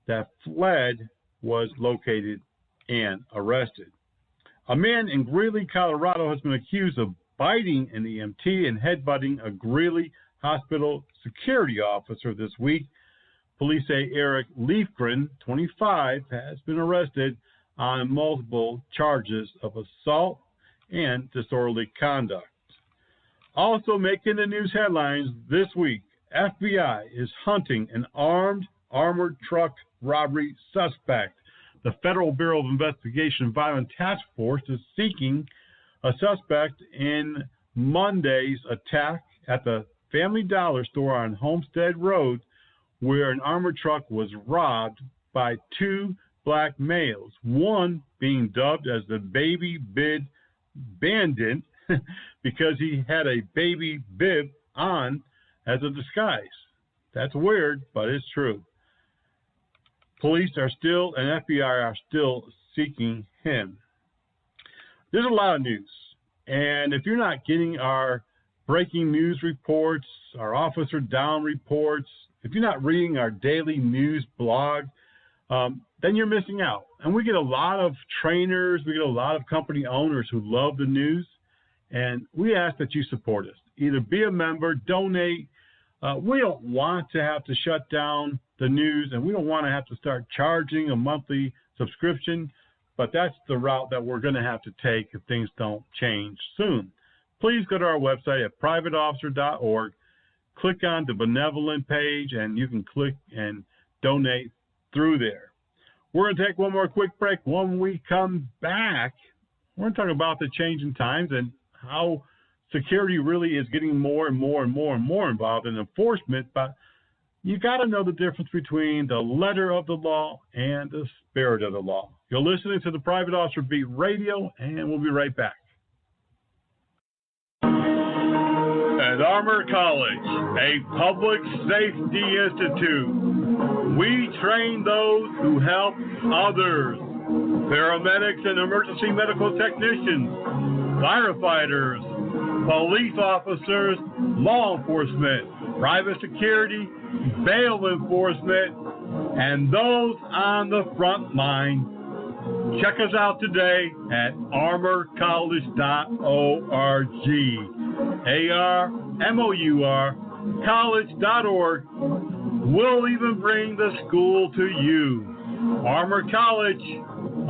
[SPEAKER 3] that fled was located and arrested. A man in Greeley, Colorado has been accused of biting an EMT and headbutting a Greeley Hospital security officer this week. Police say Eric Leifgren, 25, has been arrested on multiple charges of assault and disorderly conduct. Also making the news headlines this week, FBI is hunting an armored truck robbery suspect. The Federal Bureau of Investigation Violent Task Force is seeking a suspect in Monday's attack at the Family Dollar store on Homestead Road, where an armored truck was robbed by two black males, one being dubbed as the Baby Bib Bandit because he had a baby bib on as a disguise. That's weird, but it's true. Police are still, and FBI are still seeking him. There's a lot of news, and if you're not getting our breaking news reports, our officer down reports, if you're not reading our daily news blog, then you're missing out. And we get a lot of trainers, we get a lot of company owners who love the news, and we ask that you support us. Either be a member, donate. We don't want to have to shut down the news, and we don't want to have to start charging a monthly subscription, but that's the route that we're going to have to take if things don't change soon. Please go to our website at privateofficer.org, click on the benevolent page, and you can click and donate through there. We're going to take one more quick break. When we come back, we're going to talk about the changing times and how security really is getting more and more and more and more involved in enforcement, but you got to know the difference between the letter of the law and the spirit of the law. You're listening to the Private Officer Beat Radio, and we'll be right back. At Armor College, a public safety institute, we train those who help others. Paramedics and emergency medical technicians, firefighters, police officers, law enforcement, private security, bail enforcement, and those on the front line. Check us out today at armorcollege.org. ARMOUR college.org. We'll even bring the school to you. Armor College,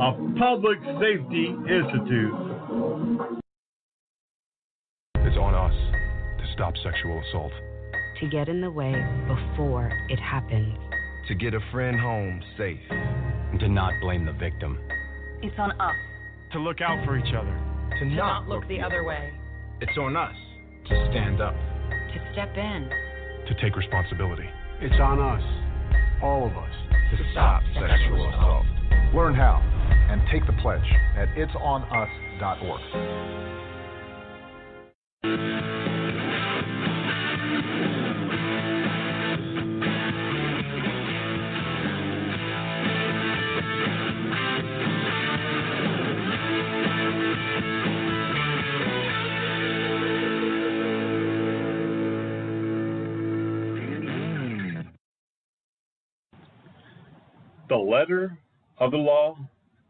[SPEAKER 3] a public safety institute.
[SPEAKER 5] It's on us to stop sexual assault.
[SPEAKER 11] To get in the way before it happens.
[SPEAKER 19] To get a friend home safe.
[SPEAKER 5] And to not blame the victim.
[SPEAKER 7] It's on us.
[SPEAKER 20] To look out for each other.
[SPEAKER 7] To not look the other way.
[SPEAKER 19] It's on us to stand up.
[SPEAKER 11] To step in.
[SPEAKER 5] To take responsibility.
[SPEAKER 20] It's on us
[SPEAKER 21] all of us, to stop sexual assault. Learn how and take the pledge at itsonus.org.
[SPEAKER 3] The letter of the law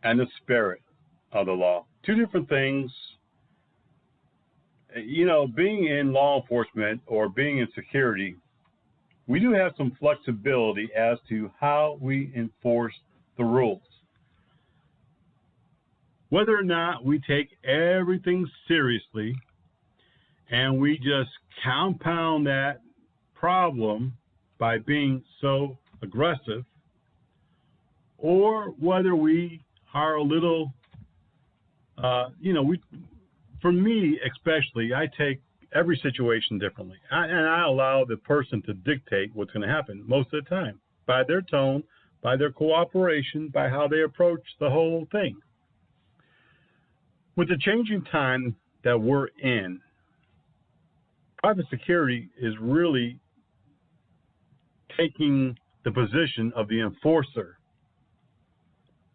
[SPEAKER 3] and the spirit of the law. Two different things. You know, being in law enforcement or being in security, we do have some flexibility as to how we enforce the rules. Whether or not we take everything seriously and we just compound that problem by being so aggressive, or whether we are a little, for me especially, I take every situation differently. And I allow the person to dictate what's going to happen most of the time by their tone, by their cooperation, by how they approach the whole thing. With the changing time that we're in, private security is really taking the position of the enforcer.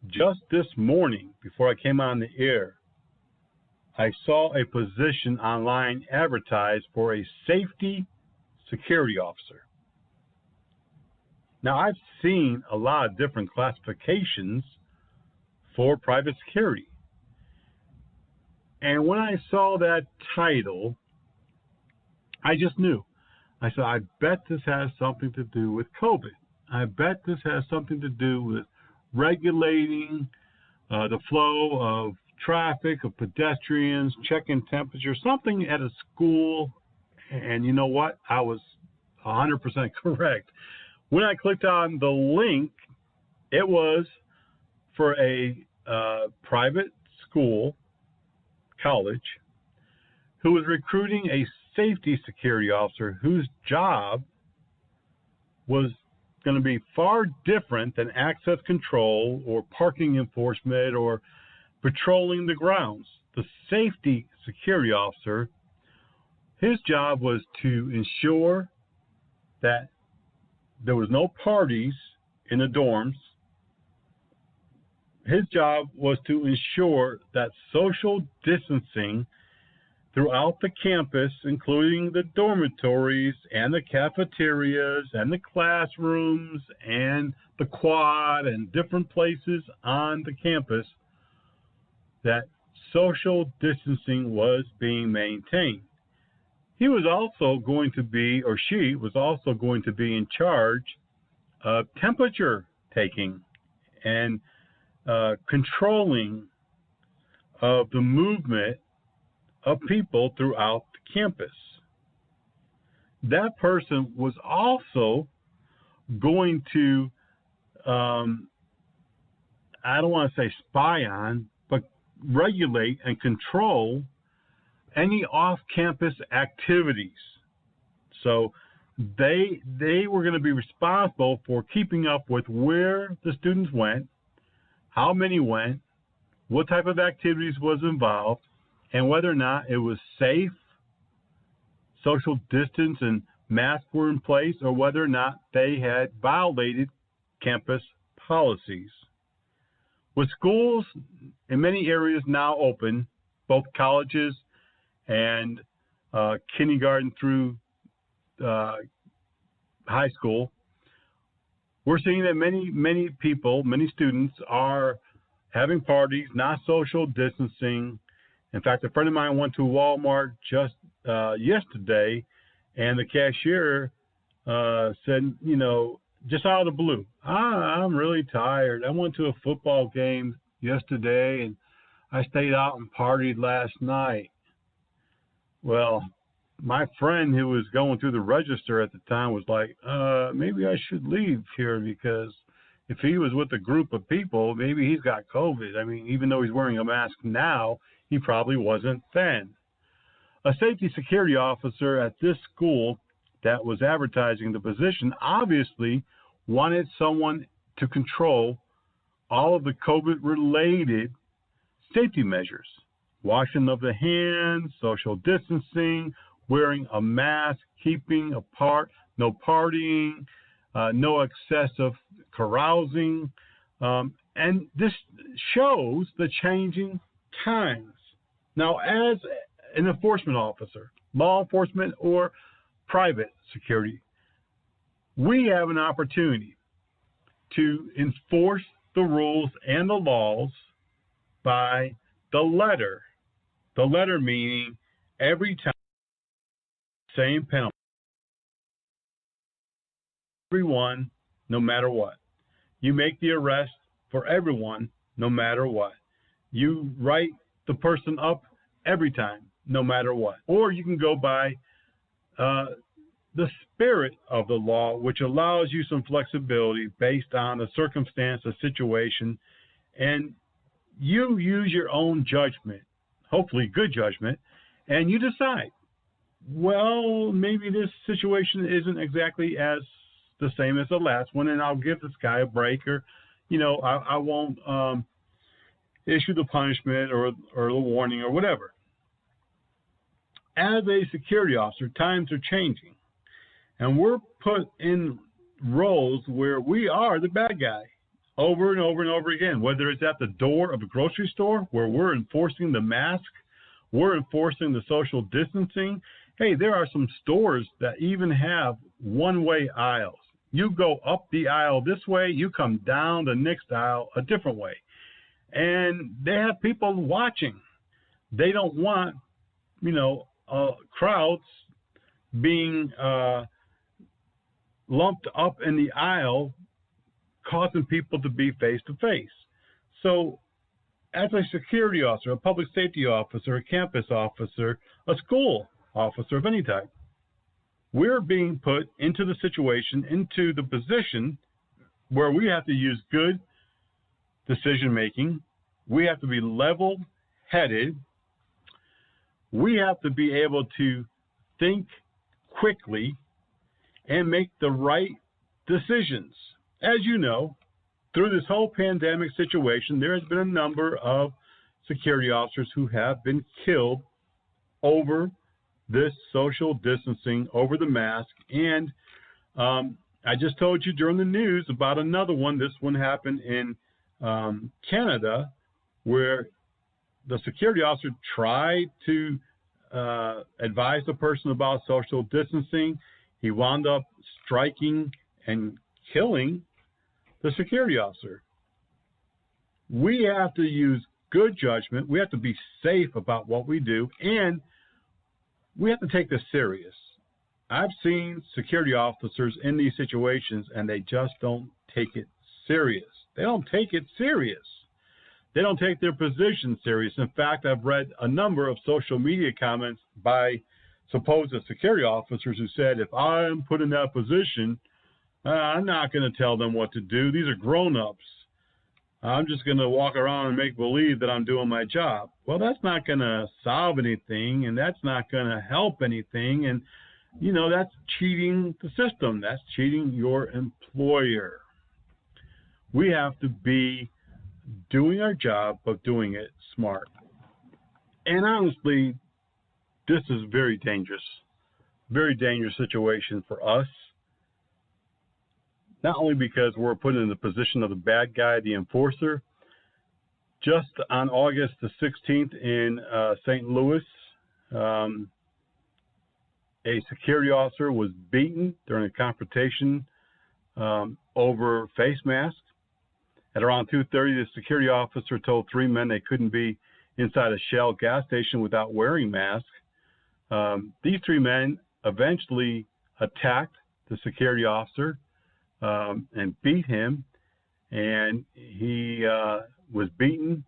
[SPEAKER 3] Just this morning, before I came on the air, I saw a position online advertised for a safety security officer. Now, I've seen a lot of different classifications for private security. And when I saw that title, I just knew. I said, I bet this has something to do with COVID. I bet this has something to do with regulating the flow of traffic, of pedestrians, checking temperature, something at a school. And you know what? I was 100% correct. When I clicked on the link, it was for a private school, college, who was recruiting a safety security officer whose job was going to be far different than access control or parking enforcement or patrolling the grounds. The safety security officer, his job was to ensure that there was no parties in the dorms. His job was to ensure that social distancing throughout the campus, including the dormitories and the cafeterias and the classrooms and the quad and different places on the campus, that social distancing was being maintained. He was also going to be, or she was also going to be in charge of temperature taking and controlling of the movement of people throughout the campus. That person was also going to, I don't want to say spy on, but regulate and control any off-campus activities. So they were going to be responsible for keeping up with where the students went, how many went, what type of activities was involved, and whether or not it was safe, social distance and masks were in place, or whether or not they had violated campus policies. With schools in many areas now open, both colleges and kindergarten through high school, we're seeing that many people, many students are having parties, not social distancing. In fact, a friend of mine went to Walmart just yesterday, and the cashier said, just out of the blue, I'm really tired. I went to a football game yesterday, and I stayed out and partied last night. Well, my friend who was going through the register at the time was like, maybe I should leave here, because if he was with a group of people, maybe he's got COVID. I mean, even though he's wearing a mask now, he probably wasn't then. A safety security officer at this school that was advertising the position obviously wanted someone to control all of the COVID-related safety measures. Washing of the hands, social distancing, wearing a mask, keeping apart, no partying, no excessive carousing. And this shows the changing times. Now, as an enforcement officer, law enforcement or private security, we have an opportunity to enforce the rules and the laws by the letter. The letter meaning every time, same penalty. Everyone, no matter what. You make the arrest for everyone, no matter what. You write the person up every time, no matter what. Or you can go by the spirit of the law, which allows you some flexibility based on the circumstance, the situation, and you use your own judgment, hopefully good judgment, and you decide, well, maybe this situation isn't exactly as the same as the last one, and I'll give this guy a break, or, I won't issue the punishment or the warning or whatever. As a security officer, times are changing, and we're put in roles where we are the bad guy over and over and over again, whether it's at the door of a grocery store where we're enforcing the mask, we're enforcing the social distancing. Hey, there are some stores that even have one-way aisles. You go up the aisle this way, you come down the next aisle a different way. And they have people watching. They don't want, crowds being lumped up in the aisle, causing people to be face-to-face. So as a security officer, a public safety officer, a campus officer, a school officer of any type, we're being put into the situation, into the position where we have to use good decision-making. We have to be level-headed. We have to be able to think quickly and make the right decisions. As you know, through this whole pandemic situation, there has been a number of security officers who have been killed over this social distancing, over the mask. And I just told you during the news about another one. This one happened in Canada, where the security officer tried to advise the person about social distancing. He wound up striking and killing the security officer. We have to use good judgment. We have to be safe about what we do, and we have to take this serious. I've seen security officers in these situations, and they just don't take it serious. They don't take it serious. They don't take their position serious. In fact, I've read a number of social media comments by supposed security officers who said, if I'm put in that position, I'm not going to tell them what to do. These are grown-ups. I'm just going to walk around and make believe that I'm doing my job. Well, that's not going to solve anything, and that's not going to help anything. And, that's cheating the system. That's cheating your employer. We have to be doing our job, but doing it smart. And honestly, this is very dangerous situation for us. Not only because we're put in the position of the bad guy, the enforcer. Just on August the 16th in St. Louis, a security officer was beaten during a confrontation over face masks. At around 2:30, the security officer told three men they couldn't be inside a Shell gas station without wearing masks. These three men eventually attacked the security officer and beat him, and he was beaten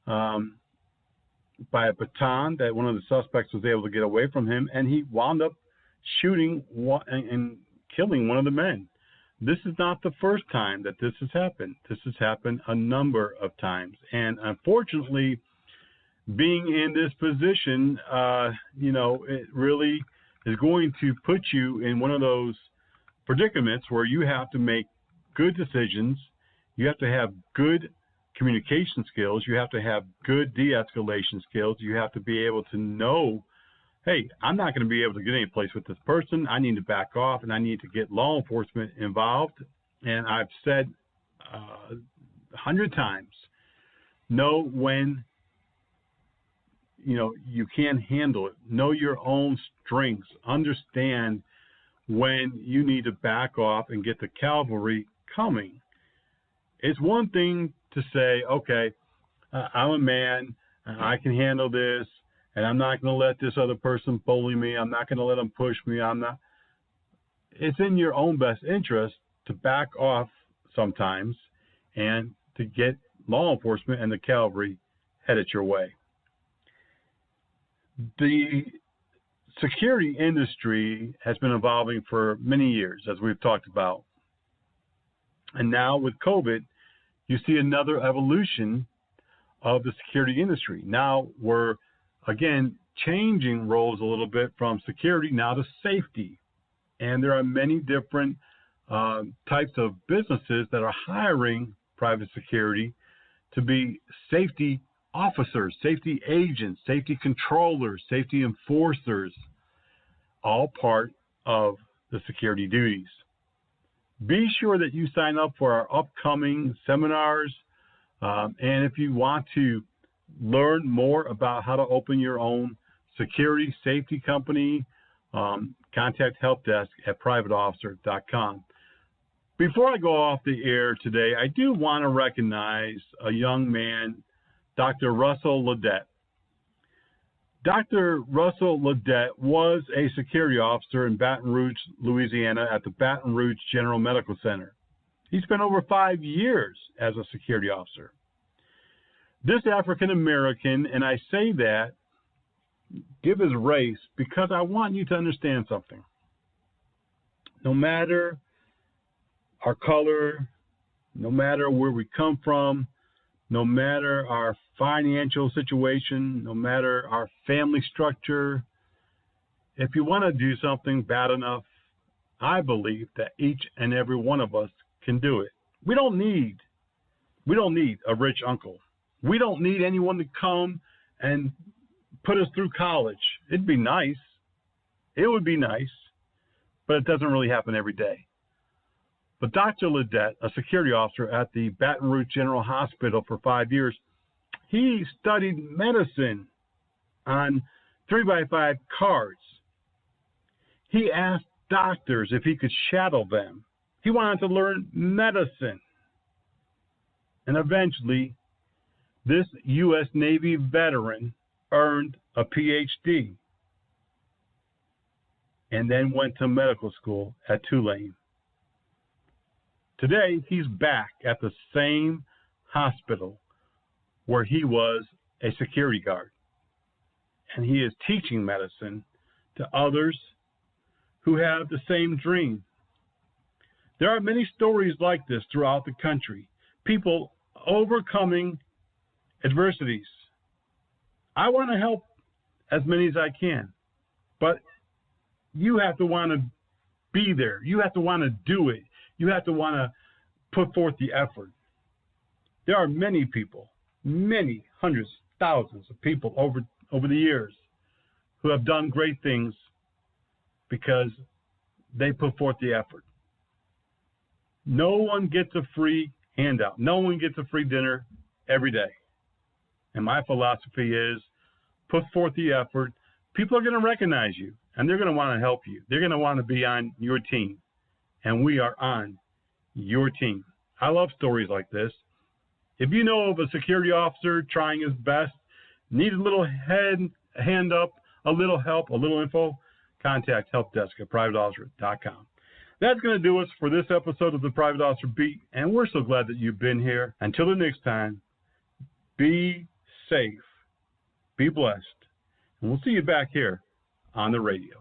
[SPEAKER 3] by a baton that one of the suspects was able to get away from him, and he wound up shooting and killing one of the men. This is not the first time that this has happened. This has happened a number of times, and unfortunately, being in this position, it really is going to put you in one of those predicaments where you have to make good decisions. You have to have good communication skills. You have to have good de-escalation skills. You have to be able to know, hey, I'm not going to be able to get any place with this person. I need to back off, and I need to get law enforcement involved. And I've said 100 times, know when you can't handle it. Know your own strengths. Understand when you need to back off and get the cavalry coming. It's one thing to say, okay, I'm a man, and I can handle this, and I'm not going to let this other person bully me. I'm not going to let them push me. It's in your own best interest to back off sometimes and to get law enforcement and the cavalry headed your way. The security industry has been evolving for many years, as we've talked about. And now with COVID, you see another evolution of the security industry. Now we're, again, changing roles a little bit from security now to safety. And there are many different types of businesses that are hiring private security to be safety officers, safety agents, safety controllers, safety enforcers, all part of the security duties. Be sure that you sign up for our upcoming seminars. And if you want to learn more about how to open your own security safety company, contact Help Desk at privateofficer.com. Before I go off the air today, I do want to recognize a young man, Dr. Russell Ledet. Dr. Russell Ledet was a security officer in Baton Rouge, Louisiana at the Baton Rouge General Medical Center. He spent over 5 years as a security officer. This African American, and I say that, give his race because I want you to understand something. No matter our color, no matter where we come from, no matter our financial situation, no matter our family structure, if you want to do something bad enough, I believe that each and every one of us can do it. We don't need a rich uncle. We don't need anyone to come and put us through college. It'd be nice. It would be nice, but it doesn't really happen every day. But Dr. Ledet, a security officer at the Baton Rouge General Hospital for 5 years, he studied medicine on 3x5 cards. He asked doctors if he could shadow them. He wanted to learn medicine. And eventually, this U.S. Navy veteran earned a PhD and then went to medical school at Tulane. Today, he's back at the same hospital where he was a security guard. And he is teaching medicine to others who have the same dream. There are many stories like this throughout the country. People overcoming adversities. I want to help as many as I can, but you have to want to be there. You have to want to do it. You have to want to put forth the effort. There are many people, many hundreds, thousands of people over the years who have done great things because they put forth the effort. No one gets a free handout. No one gets a free dinner every day. And my philosophy is put forth the effort. People are going to recognize you, and they're going to want to help you. They're going to want to be on your team, and we are on your team. I love stories like this. If you know of a security officer trying his best, need a little hand up, a little help, a little info, contact Help Desk at privateofficer.com. That's going to do us for this episode of the Private Officer Beat, and we're so glad that you've been here. Until the next time, be safe, be blessed, and we'll see you back here on the radio.